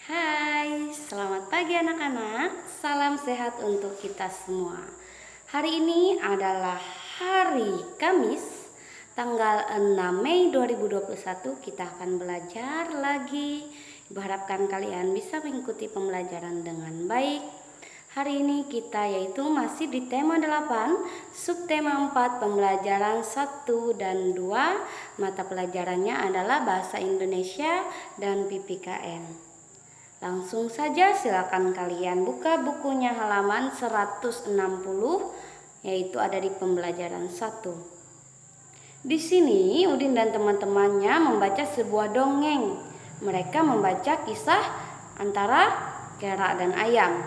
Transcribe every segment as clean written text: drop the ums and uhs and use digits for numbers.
Hai, selamat pagi anak-anak. Salam sehat untuk kita semua. Hari ini adalah hari Kamis, tanggal 6 Mei 2021. Kita akan belajar lagi. Berharapkan kalian bisa mengikuti pembelajaran dengan baik. Hari ini kita yaitu masih di tema 8, subtema 4, pembelajaran 1 dan 2. Mata pelajarannya adalah Bahasa Indonesia dan PPKN. Langsung saja silakan kalian buka bukunya halaman 160, yaitu ada di pembelajaran 1. Di sini Udin dan teman-temannya membaca sebuah dongeng. Mereka membaca kisah antara kera dan ayam.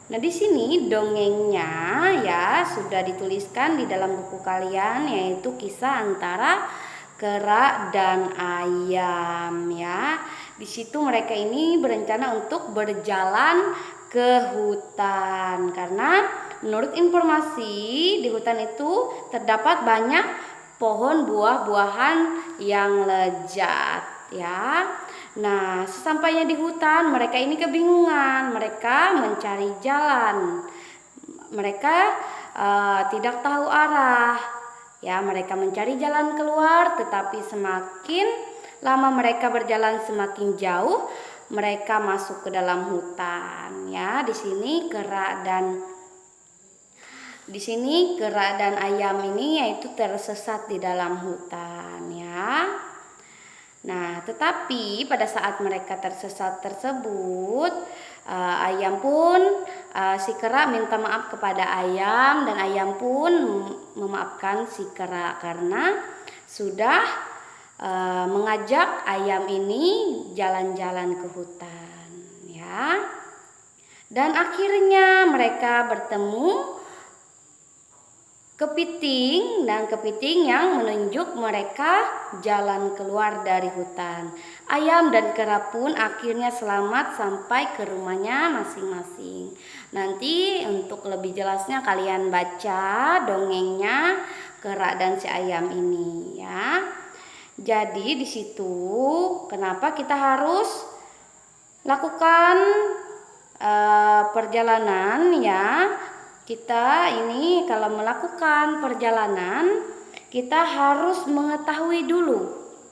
Nah, di sini dongengnya ya sudah dituliskan di dalam buku kalian, yaitu kisah antara kera dan ayam ya. Di situ mereka ini berencana untuk berjalan ke hutan karena menurut informasi di hutan itu terdapat banyak pohon buah-buahan yang lezat ya. Nah, sesampainya di hutan mereka ini kebingungan, mereka mencari jalan. Mereka tidak tahu arah. Ya, mereka mencari jalan keluar, tetapi semakin lama mereka berjalan semakin jauh, mereka masuk ke dalam hutan. Ya, di sini kera dan ayam ini yaitu tersesat di dalam hutan, ya. Nah, tetapi pada saat mereka tersesat tersebut, ayam pun si kera minta maaf kepada ayam dan ayam pun memaafkan si kera karena sudah mengajak ayam ini jalan-jalan ke hutan, ya. Dan akhirnya mereka bertemu kepiting yang menunjuk mereka jalan keluar dari hutan. Ayam dan kera pun akhirnya selamat sampai ke rumahnya masing-masing. Nanti untuk lebih jelasnya kalian baca dongengnya kera dan si ayam ini ya. Jadi di situ kenapa kita harus lakukan perjalanan ya. Kita ini kalau melakukan perjalanan, kita harus mengetahui dulu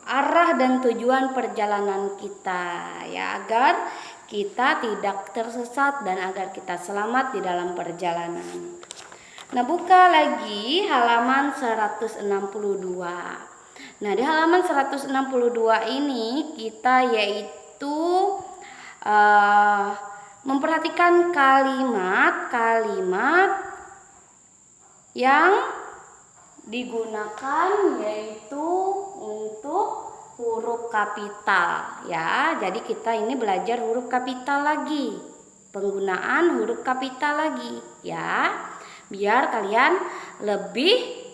arah dan tujuan perjalanan kita ya, agar kita tidak tersesat dan agar kita selamat di dalam perjalanan. Nah, buka lagi halaman 162. Nah, di halaman 162 ini kita yaitu memperhatikan kalimat-kalimat yang digunakan yaitu untuk huruf kapital ya. Jadi kita ini belajar huruf kapital lagi, penggunaan huruf kapital lagi ya, biar kalian lebih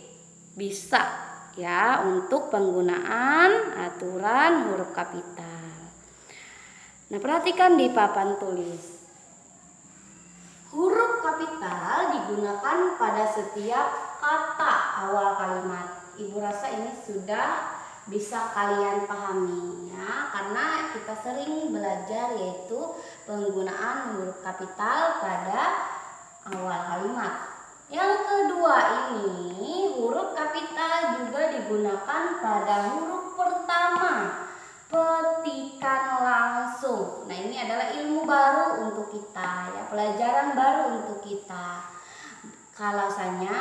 bisa ya untuk penggunaan aturan huruf kapital. Nah, perhatikan di papan tulis. Huruf kapital digunakan pada setiap kata awal kalimat. Ibu rasa ini sudah bisa kalian pahami ya, karena kita sering belajar yaitu penggunaan huruf kapital pada awal kalimat. Yang kedua ini, huruf kapital juga digunakan pada huruf pertama, petikan langsung. Nah, ini adalah ilmu baru untuk kita ya, pelajaran baru untuk kita. Kalasannya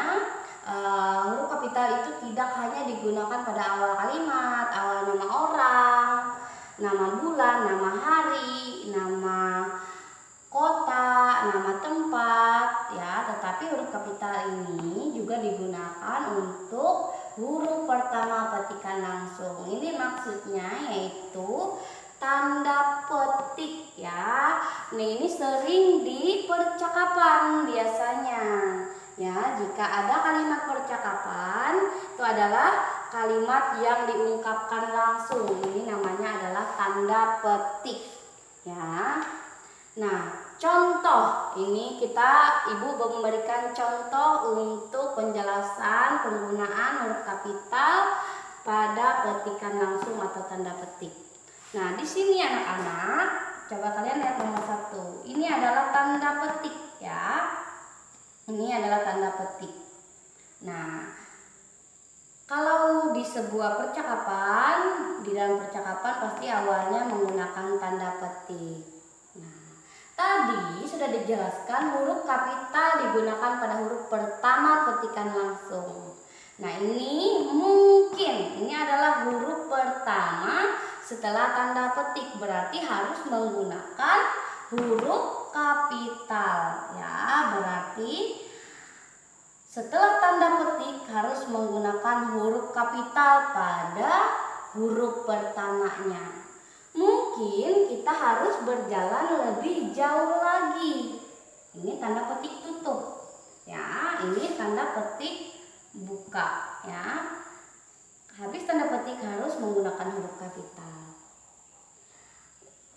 huruf kapital itu tidak hanya digunakan pada awal kalimat, awal nama orang, nama bulan, nama hari, nama kota, nama tempat ya, tetapi huruf kapital ini juga digunakan untuk huruf pertama petikan langsung. Ini maksudnya yaitu tanda petik ya. Nah, ini sering di percakapan biasanya ya. Jika ada kalimat percakapan, itu adalah kalimat yang diungkapkan langsung. Ini namanya adalah tanda petik ya. Nah, contoh ini ibu memberikan contoh untuk penjelasan penggunaan huruf kapital pada petikan langsung atau tanda petik. Nah, di sini anak-anak coba kalian lihat nomor 1. Ini adalah tanda petik ya. Ini adalah tanda petik. Nah, kalau di sebuah percakapan, di dalam percakapan pasti awalnya menggunakan tanda petik. Nah, tadi sudah dijelaskan huruf kapital digunakan pada huruf pertama petikan langsung. Nah, ini mungkin ini adalah huruf pertama setelah tanda petik, berarti harus menggunakan huruf kapital ya. Berarti setelah tanda petik harus menggunakan huruf kapital pada huruf pertamanya. Mungkin kita harus berjalan lebih jauh lagi. Ini tanda petik tutup ya, ini tanda petik buka ya. Habis tanda petik harus menggunakan huruf kapital.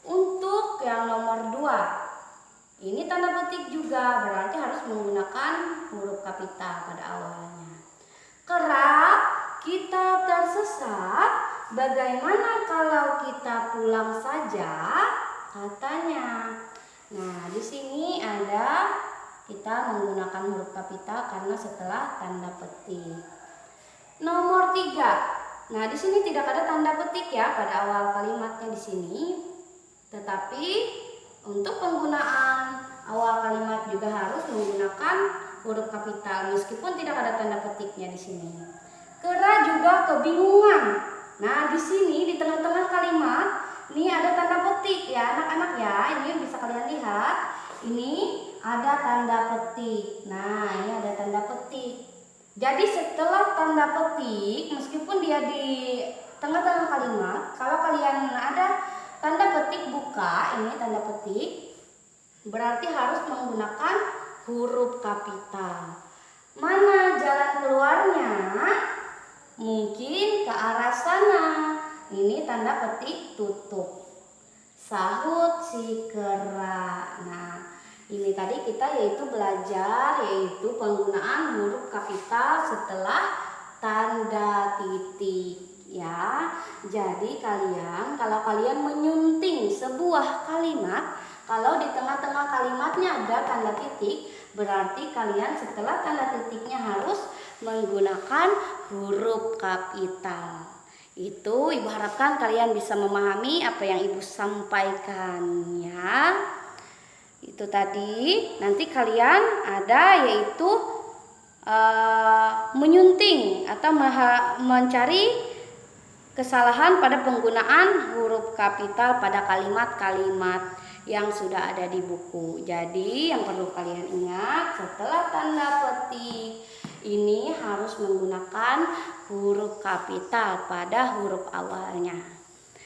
Untuk yang nomor 2, ini tanda petik juga, berarti harus menggunakan huruf kapital pada awalnya. Kerap kita tersesat, bagaimana kalau kita pulang saja katanya. Nah, di sini ada kita menggunakan huruf kapital karena setelah tanda petik. Nomor 3. Nah, di sini tidak ada tanda petik ya pada awal kalimatnya di sini. Tetapi untuk penggunaan awal kalimat juga harus menggunakan huruf kapital meskipun tidak ada tanda petiknya di sini. Kera juga kebingungan. Nah, di sini di tengah-tengah kalimat ini ada tanda petik ya anak-anak ya. Ini bisa kalian lihat. Ini ada tanda petik. Nah, ini ada tanda petik. Jadi setelah tanda petik, meskipun dia di tengah-tengah kalimat, kalau kalian ada tanda petik buka, ini tanda petik, berarti harus menggunakan huruf kapital. Mana jalan keluarnya? Mungkin ke arah sana. Ini tanda petik tutup. Sahut si kera. Nah, ini tadi kita belajar penggunaan huruf kapital setelah tanda titik ya. Jadi kalau kalian menyunting sebuah kalimat, kalau di tengah-tengah kalimatnya ada tanda titik, berarti kalian setelah tanda titiknya harus menggunakan huruf kapital. Itu Ibu harapkan kalian bisa memahami apa yang Ibu sampaikan ya. Itu tadi, nanti kalian ada menyunting atau mencari kesalahan pada penggunaan huruf kapital pada kalimat-kalimat yang sudah ada di buku. Jadi yang perlu kalian ingat, setelah tanda petik ini harus menggunakan huruf kapital pada huruf awalnya.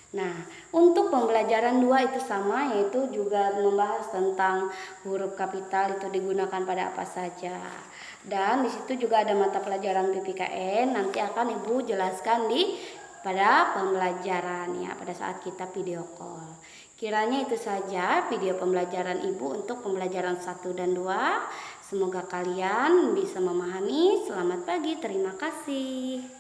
Nah, untuk pembelajaran 2 itu sama, yaitu juga membahas tentang huruf kapital itu digunakan pada apa saja. Dan di situ juga ada mata pelajaran PPKN, nanti akan Ibu jelaskan pada pembelajaran ya, pada saat kita video call. Kiranya itu saja video pembelajaran Ibu untuk pembelajaran 1 dan 2. Semoga kalian bisa memahami. Selamat pagi, terima kasih.